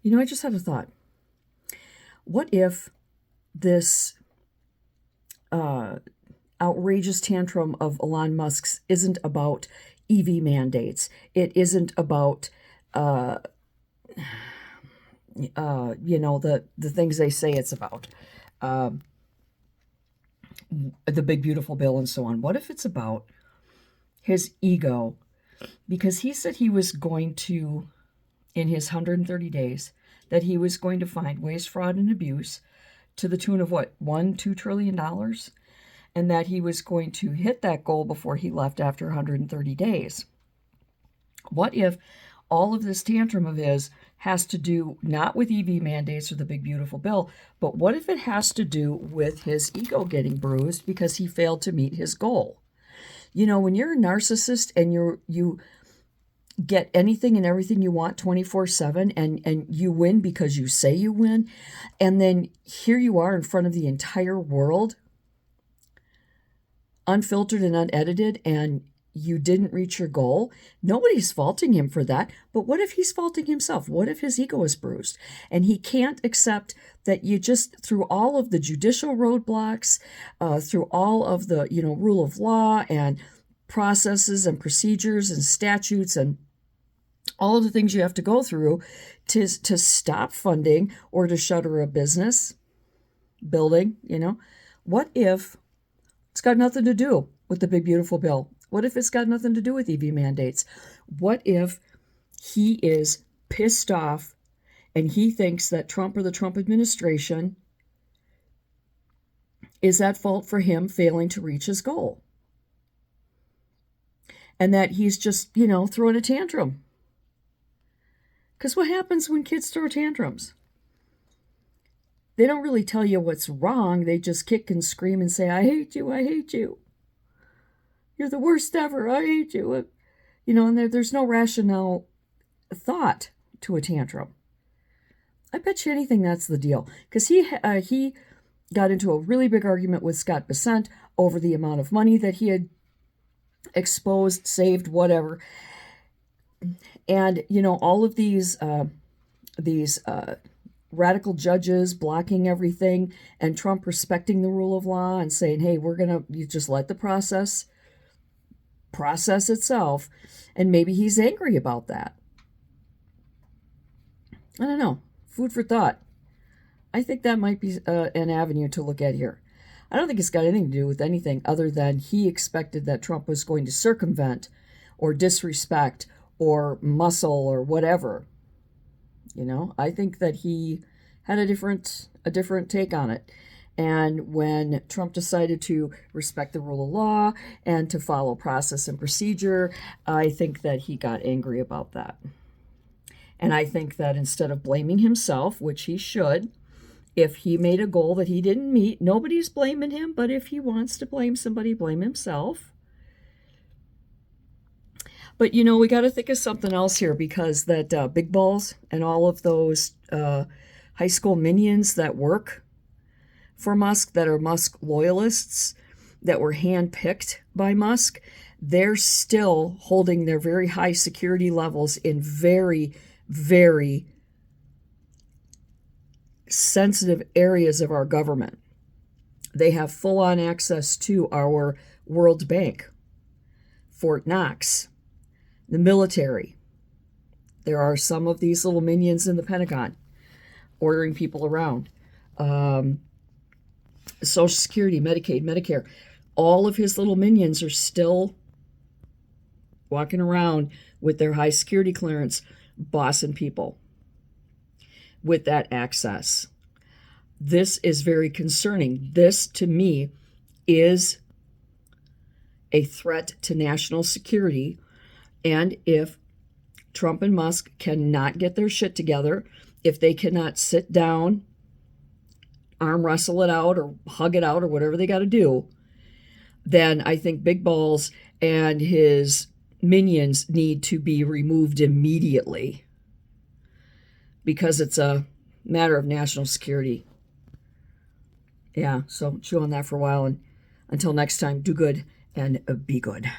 I just had a thought. What if this outrageous tantrum of Elon Musk's isn't about EV mandates? It isn't about, the things they say it's about, the big beautiful bill and so on. What if it's about his ego? Because he said he was going to, in his 130 days, that he was going to find waste, fraud, and abuse to the tune of what, $2 trillion? And that he was going to hit that goal before he left after 130 days. What if all of this tantrum of his has to do not with EV mandates or the big beautiful bill, but what if it has to do with his ego getting bruised because he failed to meet his goal? When you're a narcissist and you get anything and everything you want 24/7 and you win because you say you win, and then here you are in front of the entire world, unfiltered and unedited, and you didn't reach your goal. Nobody's faulting him for that. But what if he's faulting himself? What if his ego is bruised and he can't accept that you just, through all of the judicial roadblocks, through all of the, rule of law and processes and procedures and statutes and all of the things you have to go through to stop funding or to shutter a business building, what if it's got nothing to do with the big beautiful bill? What if it's got nothing to do with EV mandates? What if he is pissed off and he thinks that Trump or the Trump administration is at fault for him failing to reach his goal? And that he's just, throwing a tantrum. Because what happens when kids throw tantrums? They don't really tell you what's wrong. They just kick and scream and say, I hate you, I hate you. You're the worst ever, I hate you. And there's no rational thought to a tantrum. I bet you anything that's the deal. Because he got into a really big argument with Scott Bessent over the amount of money that he had exposed, saved, whatever. And, all of these radical judges blocking everything and Trump respecting the rule of law and saying, hey, you just let the process itself. And maybe he's angry about that. I don't know. Food for thought. I think that might be an avenue to look at here. I don't think it's got anything to do with anything other than he expected that Trump was going to circumvent or disrespect or muscle or whatever. I think that he had a different take on it. And when Trump decided to respect the rule of law and to follow process and procedure, I think that he got angry about that. And I think that instead of blaming himself, which he should, if he made a goal that he didn't meet, nobody's blaming him, but if he wants to blame somebody, blame himself. But, we got to think of something else here, because that Big Balls and all of those high school minions that work for Musk, that are Musk loyalists, that were handpicked by Musk, they're still holding their very high security levels in very, very sensitive areas of our government. They have full-on access to our World Bank, Fort Knox, the military. There are some of these little minions in the Pentagon ordering people around. Social Security, Medicaid, Medicare. All of his little minions are still walking around with their high security clearance, bossing people with that access. This is very concerning. This, to me, is a threat to national security. And if Trump and Musk cannot get their shit together, if they cannot sit down, arm wrestle it out or hug it out or whatever they got to do, then I think Big Balls and his minions need to be removed immediately, because it's a matter of national security. Yeah, so chew on that for a while, and until next time, do good and be good.